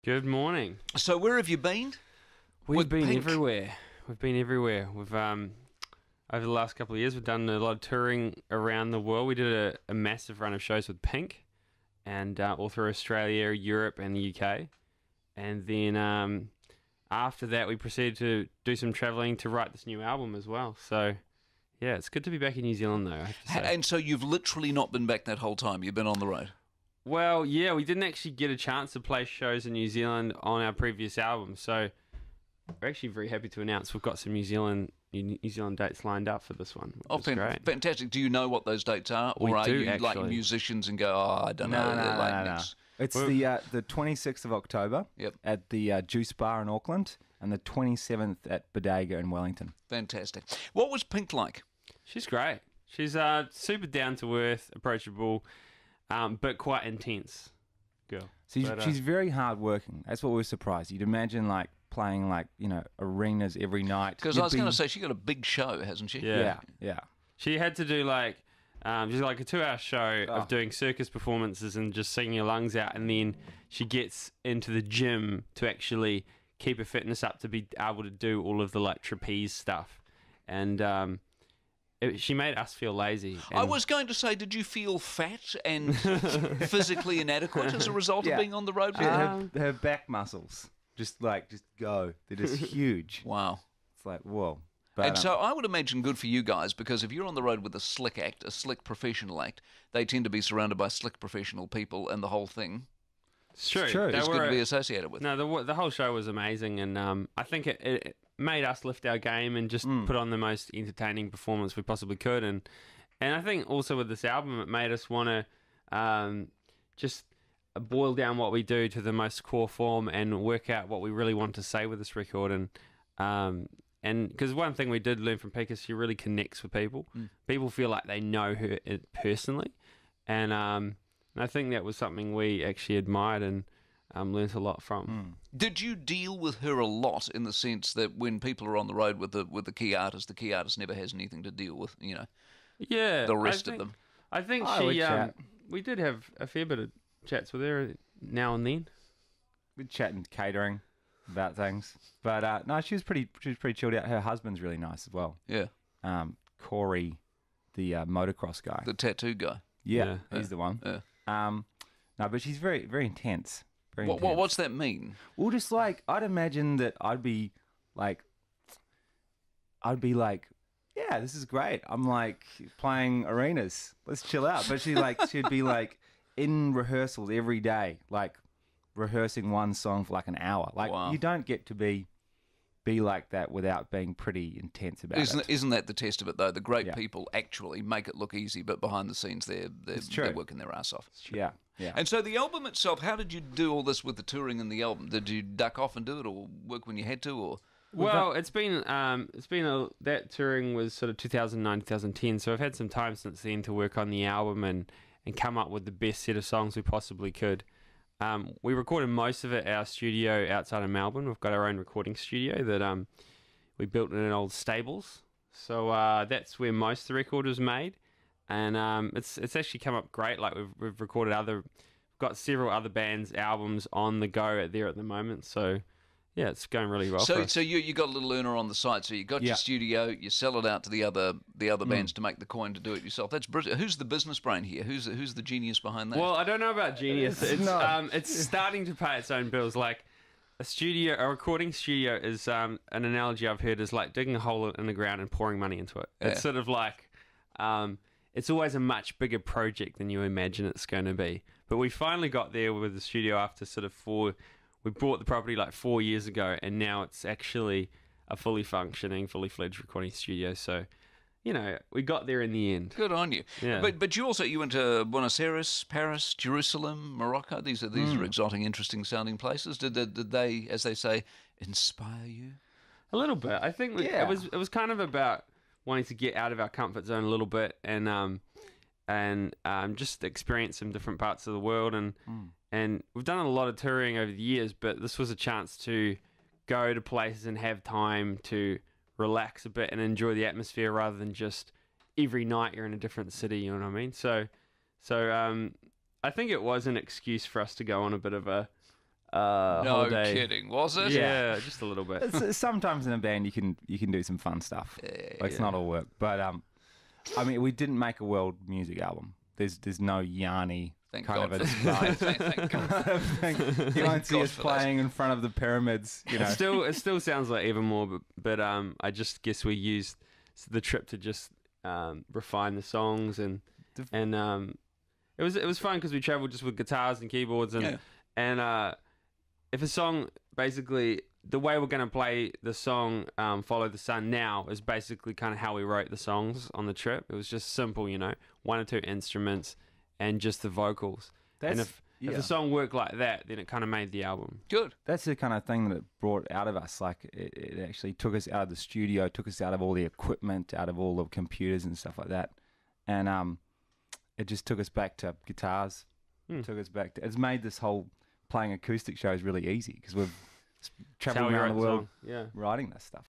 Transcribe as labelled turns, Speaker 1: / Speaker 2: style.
Speaker 1: Good morning.
Speaker 2: So where have you been?
Speaker 1: We've been everywhere. We've been everywhere. We've over the last couple of years, we've done a lot of touring around the world. We did a massive run of shows with Pink, and all through Australia, Europe, and the UK. And then after that, we proceeded to do some travelling to write this new album as well. So yeah, it's good to be back in New Zealand, though, I have to say.
Speaker 2: And so you've literally not been back that whole time. You've been on the road.
Speaker 1: Well, yeah, we didn't actually get a chance to play shows in New Zealand on our previous album, so we're actually very happy to announce we've got some New Zealand dates lined up for this one.
Speaker 2: Oh, fantastic. Do you know what those dates are? Or are you like musicians and go, I don't know.
Speaker 3: No. It's the 26th of October at the Juice Bar in Auckland and the 27th at Bodega in Wellington.
Speaker 2: Fantastic. What was Pink like?
Speaker 1: She's great. She's super down-to-earth, approachable, but quite intense girl.
Speaker 3: She's very hard-working. That's what we were surprised. You'd imagine like playing arenas every night.
Speaker 2: Because I was going to say, she got a big show, hasn't she?
Speaker 3: Yeah.
Speaker 1: She had to do just like a 2-hour show of doing circus performances and just singing her lungs out, and then she gets into the gym to actually keep her fitness up to be able to do all of the trapeze stuff. And she made us feel lazy.
Speaker 2: I was going to say, did you feel fat and physically inadequate as a result of being on the road?
Speaker 3: Her back muscles just go. They're just huge.
Speaker 2: Wow.
Speaker 3: It's like, whoa.
Speaker 2: But, and so I would imagine good for you guys, because if you're on the road with a slick act, a slick professional act, they tend to be surrounded by slick professional people, and the whole thing
Speaker 1: it's true.
Speaker 2: It's good to be associated with.
Speaker 1: No, the whole show was amazing, and I think it made us lift our game and just put on the most entertaining performance we possibly could. And I think also with this album, it made us want to just boil down what we do to the most core form and work out what we really want to say with this record. And because one thing we did learn from Pink is she really connects with people. People feel like they know her personally. And I think that was something we actually admired and learnt a lot from.
Speaker 2: Did you deal with her a lot, in the sense that when people are on the road with the key artist never has anything to deal with, the rest of them?
Speaker 1: I think we did have a fair bit of chats with her now and then.
Speaker 3: We'd chat and catering about things, but no, she was pretty chilled out. Her husband's really nice as well.
Speaker 2: Yeah,
Speaker 3: Corey, the motocross guy,
Speaker 2: the tattoo guy.
Speaker 3: Yeah, he's the one.
Speaker 2: Yeah.
Speaker 3: No, but she's very intense.
Speaker 2: What's that mean?
Speaker 3: Well, just I'd imagine that I'd be like, yeah, this is great. I'm playing arenas. Let's chill out. But she'd be in rehearsals every day, rehearsing one song for an hour.
Speaker 2: Wow.
Speaker 3: You don't get to be like that without being pretty intense about it.
Speaker 2: Isn't that the test of it, though? The great people actually make it look easy, but behind the scenes they're working their ass off.
Speaker 3: Yeah.
Speaker 2: And so the album itself, how did you do all this with the touring and the album? Did you duck off and do it, or work when you had to, or?
Speaker 1: Well, that touring was sort of 2009, 2010, so I've had some time since then to work on the album and come up with the best set of songs we possibly could. We recorded most of it at our studio outside of Melbourne. We've got our own recording studio that we built in an old stables. So that's where most of the record was made. And it's actually come up great. We've recorded we've got several other bands' albums on the go there at the moment. So yeah, it's going really well.
Speaker 2: So you got a little earner on the side. So you got your studio, you sell it out to the other bands to make the coin to do it yourself. That's brilliant. Who's the business brain here? Who's the genius behind that?
Speaker 1: Well, I don't know about genius. It's starting to pay its own bills. A recording studio is an analogy I've heard is like digging a hole in the ground and pouring money into it. It's sort of it's always a much bigger project than you imagine it's going to be. But we finally got there with the studio after we bought the property 4 years ago, and now it's actually a fully functioning, fully fledged recording studio. So, we got there in the end.
Speaker 2: Good on you.
Speaker 1: Yeah.
Speaker 2: But you went to Buenos Aires, Paris, Jerusalem, Morocco. These are exotic, interesting sounding places. Did they, as they say, inspire you?
Speaker 1: A little bit. I think it was kind of about wanting to get out of our comfort zone a little bit and just experience some different parts of the world. And we've done a lot of touring over the years, but this was a chance to go to places and have time to relax a bit and enjoy the atmosphere rather than just every night you're in a different city, you know what I mean? So I think it was an excuse for us to go on a bit of a
Speaker 2: No
Speaker 1: holiday.
Speaker 2: kidding, was it?
Speaker 1: Yeah, just a little bit.
Speaker 3: Sometimes in a band you can do some fun stuff. It's not all work, but I mean, we didn't make a world music album. There's no Yanni
Speaker 2: Thank
Speaker 3: kind
Speaker 2: God
Speaker 3: of a
Speaker 2: for that. Thank God.
Speaker 3: You won't see
Speaker 2: God
Speaker 3: us
Speaker 2: for
Speaker 3: playing in front of the pyramids. You know,
Speaker 1: It still sounds like Evermore, but I just guess we used the trip to just refine the songs and it was fun because we traveled just with guitars and keyboards and if a song basically the way we're going to play the song Follow the Sun now is basically kind of how we wrote the songs on the trip. It was just simple, you know, 1 or 2 instruments and just the vocals. And if the song worked like that, then it kind of made the album.
Speaker 2: Good.
Speaker 3: That's the kind of thing that it brought out of us. Like it actually took us out of the studio, took us out of all the equipment, out of all the computers and stuff like that, and it just took us back to guitars. Took us back to. It's made this whole playing acoustic shows really easy because we've traveling around the world writing this stuff.